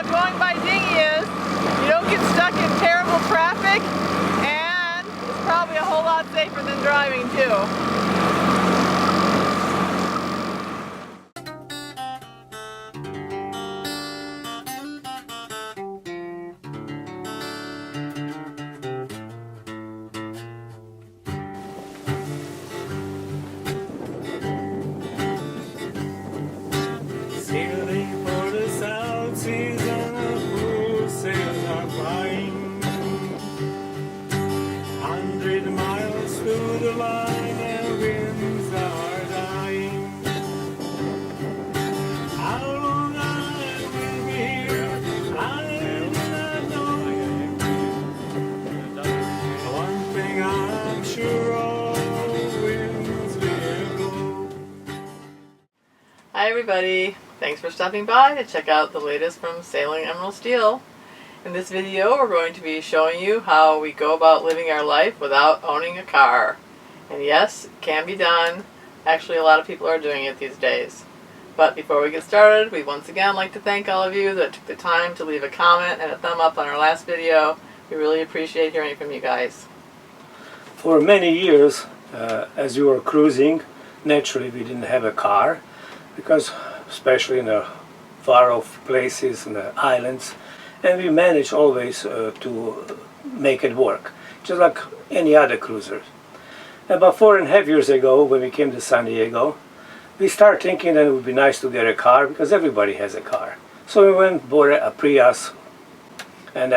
about going by Dinghy is you don't get stuck in terrible traffic, and it's probably a whole lot safer than driving too. Sailing for the South Seas and the full sails are flying. 100 miles through the line and winds are dying. How long I will be here, I do not know. One thing I'm sure of, winds will blow. Hi everybody, thanks for stopping by to check out the latest from Sailing Emerald Steel. In this video we're going to be showing you how we go about living our life without owning a car. And yes, it can be done. Actually, a lot of people are doing it these days. But before we get started, we once again like to thank all of you that took the time to leave a comment and a thumb up on our last video. We really appreciate hearing from you guys. For many years, as we were cruising, naturally we didn't have a car, because especially in the far-off places, in the islands, and we managed always to make it work, just like any other cruiser. About 4.5 years ago, when we came to San Diego, we started thinking that it would be nice to get a car, because everybody has a car. So we went and bought a Prius, and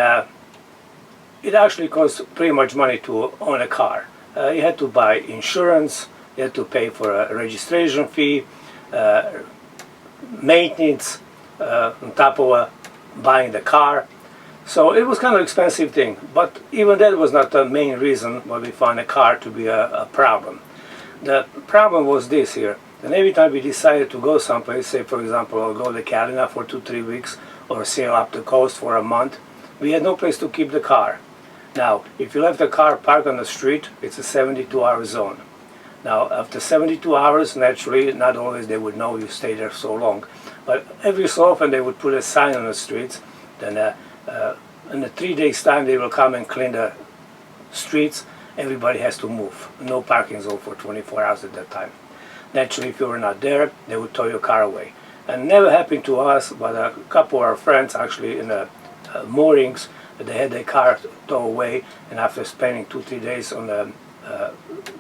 it actually cost pretty much money to own a car. You had to buy insurance, you had to pay for a registration fee, maintenance, on top of buying the car. So it was kind of expensive thing, but even that was not the main reason why we found a car to be a problem. The problem was this here, and every time we decided to go someplace, say for example I'll go to Canada for 2-3 weeks or sail up the coast for a month, we had no place to keep the car. Now if you left the car parked on the street, it's a 72-hour zone. Now after 72 hours, naturally not always they would know you stayed there so long, but every so often they would put a sign on the streets. Then in a 3 days time they will come and clean the streets. Everybody has to move. No parking zone for 24 hours at that time. Naturally, if you were not there, they would tow your car away. And never happened to us, but a couple of our friends actually in the moorings, they had their car towed away, and after spending 2-3 days on the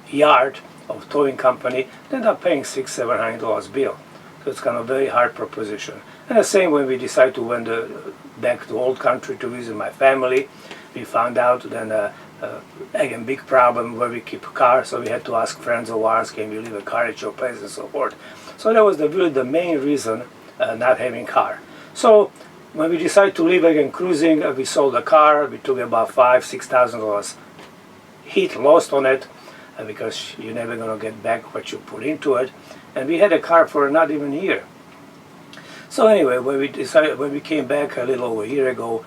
yard of towing company, they ended up paying $600-700 bill. So it's kind of a very hard proposition. And the same when we decided to went back to old country to visit my family, we found out then again big problem where we keep a car, so we had to ask friends of ours, can we leave a car at your place and so forth. So that was really the main reason not having car. So when we decided to leave again cruising, we sold the car. We took about $5,000-6,000 hit lost on it, because you're never going to get back what you put into it. And we had a car for not even a year. So anyway, when we came back a little over a year ago,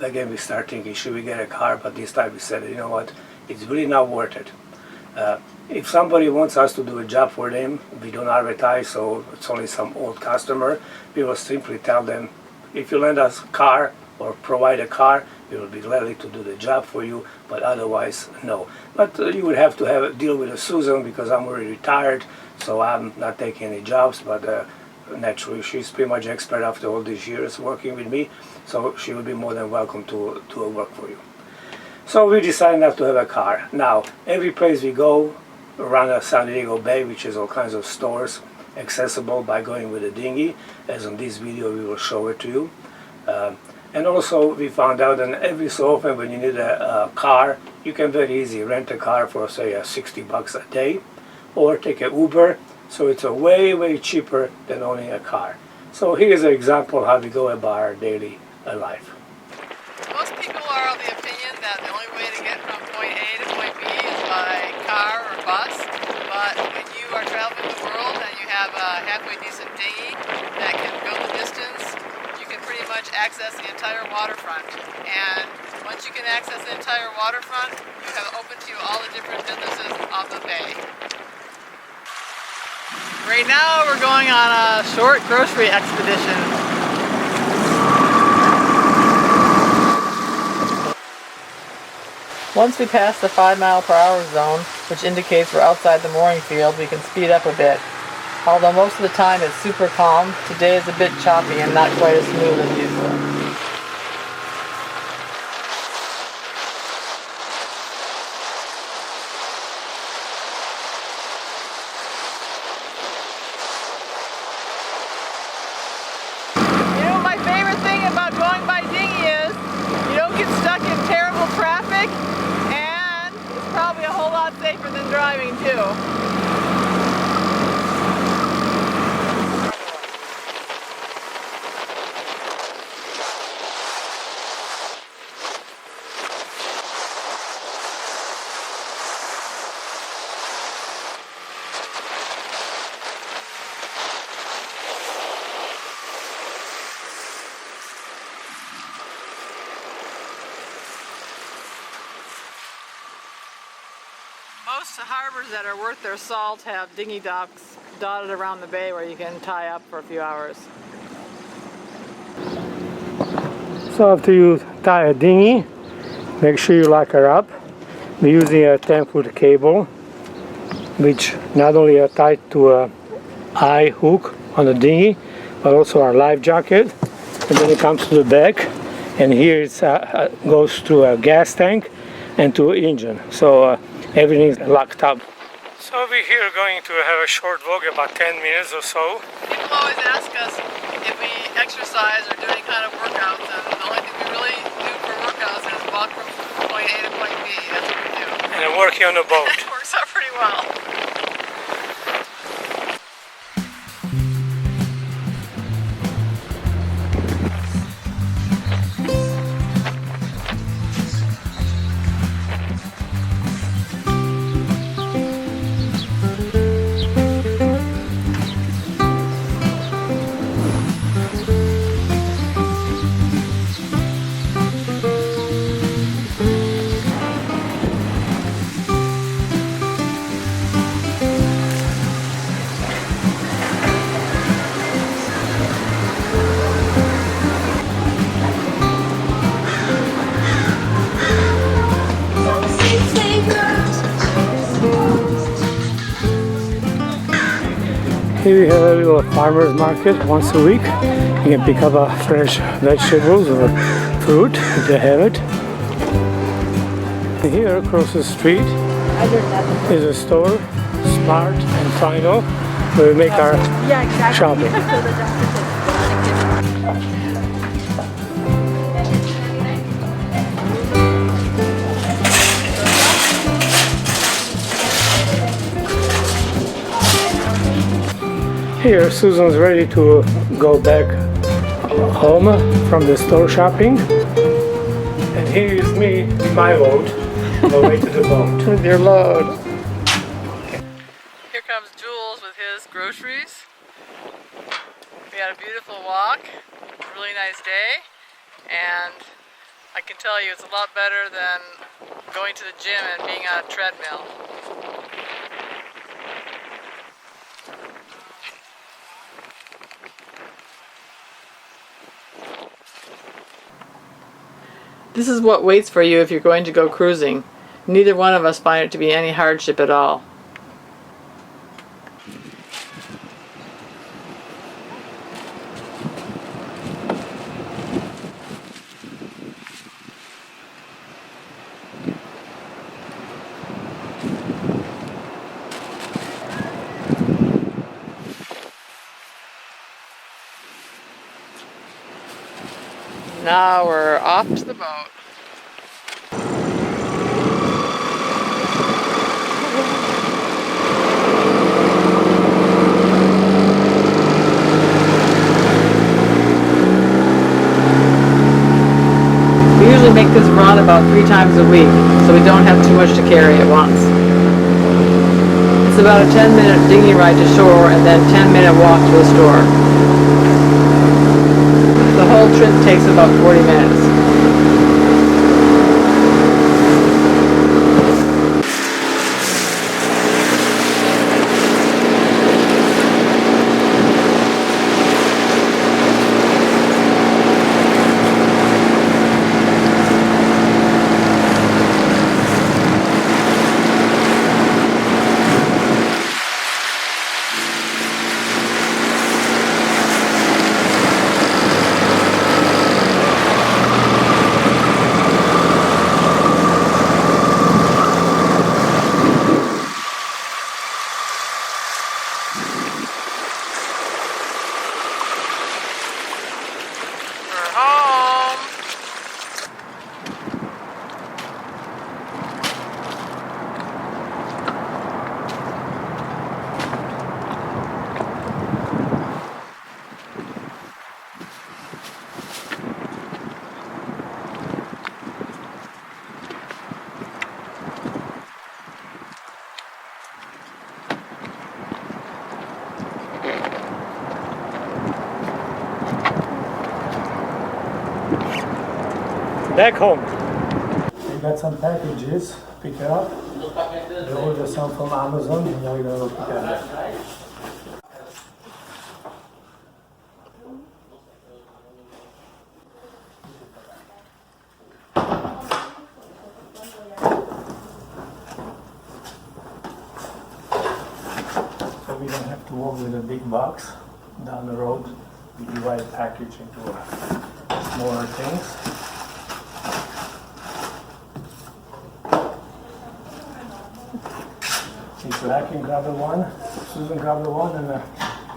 again we started thinking, should we get a car? But this time we said, you know what, it's really not worth it. If somebody wants us to do a job for them, we don't advertise, so it's only some old customer. We will simply tell them, if you lend us a car or provide a car, we will be gladly to do the job for you, but otherwise no. But you would have to deal with Susan, because I'm already retired, so I'm not taking any jobs. But naturally she's pretty much expert after all these years working with me, so she would be more than welcome to work for you. So we decided not to have a car. Now every place we go around the San Diego Bay, which is all kinds of stores accessible by going with a dinghy, as in this video we will show it to you. And also we found out that every so often when you need a car, you can very easily rent a car for say $60 a day, or take an Uber. So it's way cheaper than owning a car. So here's an example how we go about our daily life. Most people are of the opinion that the only way to get from point A to point B is by car or bus. But when you are traveling the world and you have a halfway decent dinghy that can go the distance, you can pretty much access the entire waterfront. And once you can access the entire waterfront, you have open to you all the different businesses of the bay. Right now we're going on a short grocery expedition. Once we pass the 5-mile-per-hour zone, which indicates we're outside the mooring field, we can speed up a bit. Although most of the time it's super calm, today is a bit choppy and not quite as smooth as usual. You know, my favorite thing about going by Dinghy is you don't get stuck in terrible traffic, and it's probably a whole lot safer than driving too. Most harbors that are worth their salt have dinghy docks dotted around the bay where you can tie up for a few hours. So after you tie a dinghy, make sure you lock her up. We're using a 10-foot cable, which not only are tied to a eye hook on the dinghy, but also our life jacket. And then it comes to the back, and here it goes through a gas tank and to an engine. So everything is locked up. So we're here going to have a short walk, about 10 minutes or so. People always ask us if we exercise or do any kind of workouts, and the only thing we really do for workouts is walk from point A to point B. That's what we do. And I'm working on a boat. It works out pretty well. Here we have a little farmer's market once a week. You can pick up fresh vegetables or fruit if they have it. Here across the street is a store, Smart and Final, where we make our shopping. Here Susan's ready to go back home from the store shopping. And here is me in my boat, on the way to the boat. With your load. Here comes Jules with his groceries. We had a beautiful walk, really nice day, and I can tell you it's a lot better than going to the gym and being on a treadmill. This is what waits for you if you're going to go cruising. Neither one of us find it to be any hardship at all. Now we're off to the boat. We usually make this run about 3 times a week, so we don't have too much to carry at once. It's about a 10-minute dinghy ride to shore and then 10-minute walk to the store. The whole trip takes about 40 minutes. back home. We got some packages, pick it up. They ordered some from Amazon, and now we're gonna go pick it up. So we don't have to walk with a big box down the road. We divide the package into smaller things. So I can grab the one, Susan grab the one, and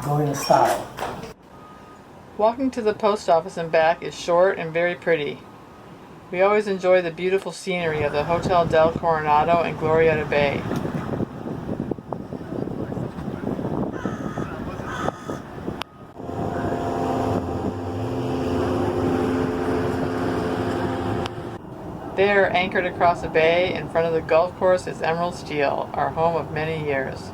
go in style. Walking to the post office and back is short and very pretty. We always enjoy the beautiful scenery of the Hotel del Coronado and Glorieta Bay. There, anchored across the bay in front of the golf course, is Emerald Steel, our home of many years.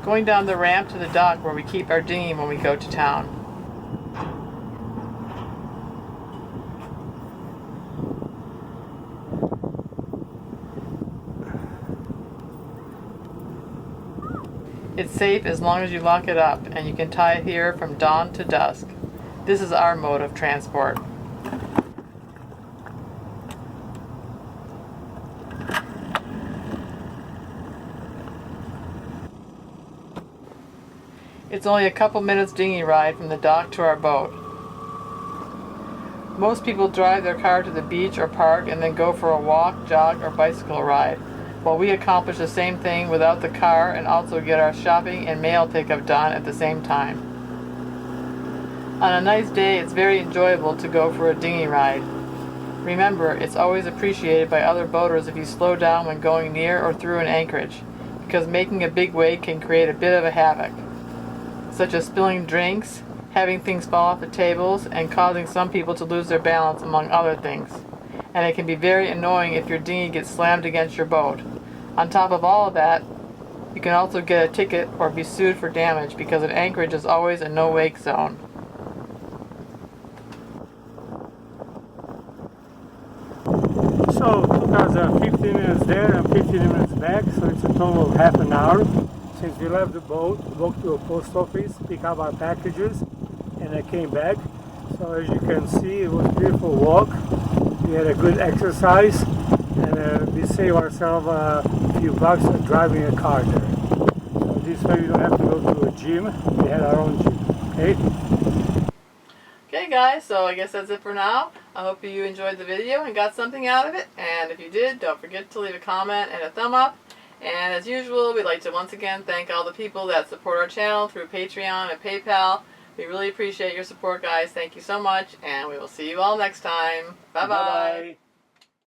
Going down the ramp to the dock where we keep our dinghy when we go to town. It's safe as long as you lock it up, and you can tie it here from dawn to dusk. This is our mode of transport. It's only a couple minutes dinghy ride from the dock to our boat. Most people drive their car to the beach or park and then go for a walk, jog, or bicycle ride, while we accomplish the same thing without the car and also get our shopping and mail pickup done at the same time. On a nice day, it's very enjoyable to go for a dinghy ride. Remember, it's always appreciated by other boaters if you slow down when going near or through an anchorage, because making a big wake can create a bit of a havoc, such as spilling drinks, having things fall off the tables, and causing some people to lose their balance, among other things. And it can be very annoying if your dinghy gets slammed against your boat. On top of all of that, you can also get a ticket or be sued for damage because an anchorage is always a no-wake zone. So it took us 15 minutes there and 15 minutes back, so it's a total of half an hour. Since we left the boat, walked to a post office, pick up our packages, and I came back. So as you can see, it was a beautiful walk. We had a good exercise, and we saved ourselves a few bucks driving a car there. So this way we don't have to go to a gym. We had our own gym. Okay? Okay guys, so I guess that's it for now. I hope you enjoyed the video and got something out of it. And if you did, don't forget to leave a comment and a thumb up. And as usual, we'd like to once again thank all the people that support our channel through Patreon and PayPal. We really appreciate your support, guys. Thank you so much, and we will see you all next time. Bye-bye.